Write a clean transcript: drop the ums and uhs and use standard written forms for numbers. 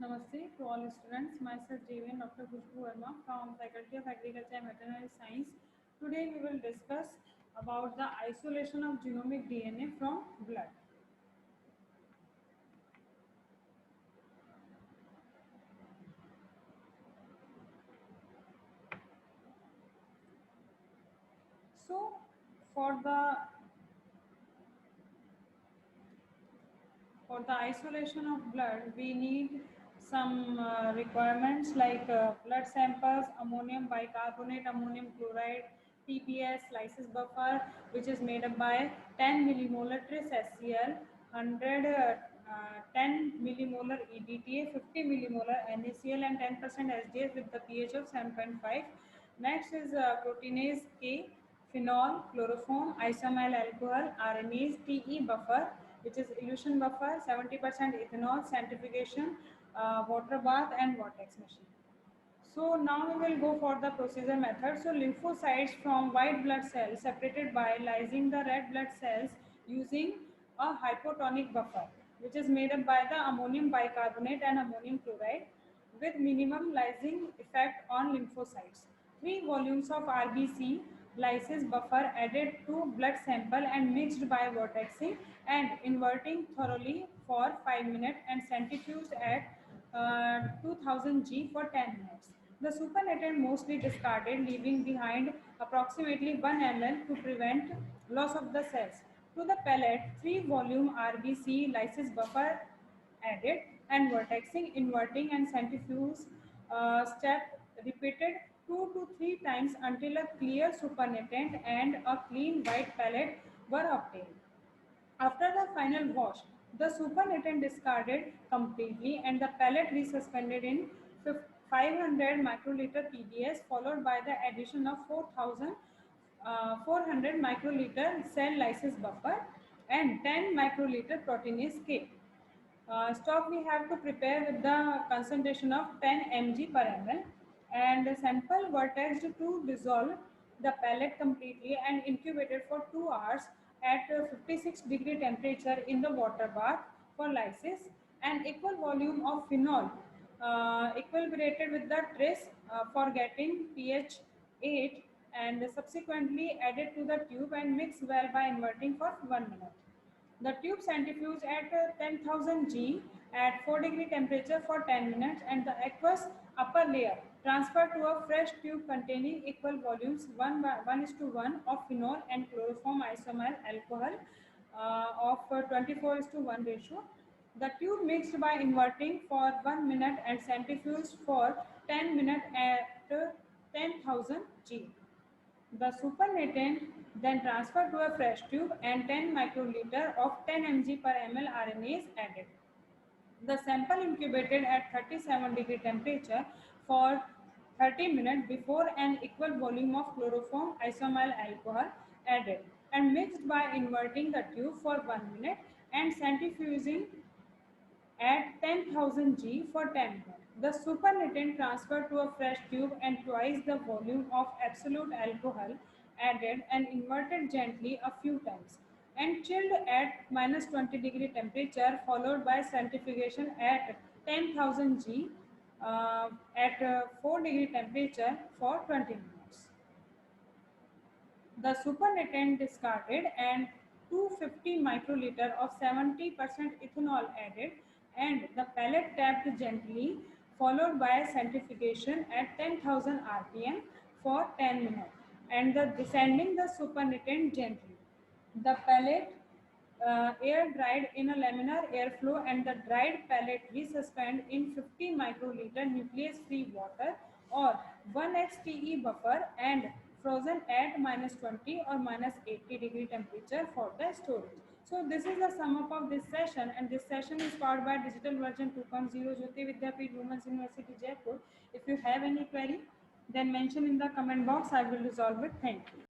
Namaste to all students. Myself JVN Dr. Khushbu Verma from Faculty of Agriculture and Veterinary Science. Today we will discuss about the isolation of genomic DNA from blood. So for the For the isolation of blood, we need some requirements like blood samples, ammonium bicarbonate, ammonium chloride, TBS, lysis buffer, which is made up by 10 millimolar tris HCl, 100 10 millimolar EDTA, 50 millimolar NaCl, and 10% SDF with the pH of 7.5. Next is proteinase K, phenol, chloroform, isoamyl alcohol, RNase, TE buffer, which is elution buffer, 70% ethanol, centrifugation, water bath, and vortex machine. So now we will go for the procedure method. So lymphocytes from white blood cells separated by lysing the red blood cells using a hypotonic buffer, which is made up by the ammonium bicarbonate and ammonium chloride with minimum lysing effect on lymphocytes. 3 volumes of RBC lysis buffer added to blood sample and mixed by vortexing and inverting thoroughly for 5 minutes and centrifuged at 2000 G for 10 minutes. The supernatant mostly discarded, leaving behind approximately 1 ml to prevent loss of the cells. To the pellet, 3 volume RBC lysis buffer added and vortexing, inverting and centrifuge step repeated 2 to 3 times until a clear supernatant and a clean white pellet were obtained. After the final wash, the supernatant discarded completely and the pellet resuspended in 500 microliter PBS followed by the addition of 400 microliter cell lysis buffer and 10 microliter proteinase K. Stock we have to prepare with the concentration of 10 mg per ml and the sample vertexed to dissolve the pellet completely and incubated for 2 hours at 56-degree temperature in the water bath for lysis and equal volume of phenol equilibrated with the tris for getting pH 8 and subsequently added to the tube and mixed well by inverting for 1 minute. The tube centrifuge at 10,000 G at 4-degree temperature for 10 minutes and the aqueous upper layer transferred to a fresh tube containing equal volumes 1 is to 1 of phenol and chloroform isoamyl alcohol of 24 is to 1 ratio. The tube mixed by inverting for 1 minute and centrifuged for 10 minutes at 10,000 G. The supernatant then transferred to a fresh tube and 10 microliter of 10 mg per ml RNA is added. The sample incubated at 37-degree temperature for 30 minutes before an equal volume of chloroform isoamyl alcohol added and mixed by inverting the tube for 1 minute and centrifuging at 10,000 G for 10 minutes. The supernatant transferred to a fresh tube and twice the volume of absolute alcohol added and inverted gently a few times and chilled at minus 20-degree temperature followed by centrifugation at 10,000 G at 4-degree temperature for 20 minutes. The supernatant discarded and 250 microliter of 70% ethanol added and the pellet tapped gently followed by centrifugation at 10,000 rpm for 10 minutes and the descending the supernatant gently. The pellet air dried in a laminar airflow and the dried pellet resuspend in 50 microliter nucleus free water or 1x TE buffer and frozen at minus 20 or minus 80-degree temperature for the storage. So this is the sum up of this session and this session is powered by digital version 2.0 Jyoti Vidyapeeth Women's University Jaipur. If you have any query then mention in the comment box, I will resolve it. Thank you.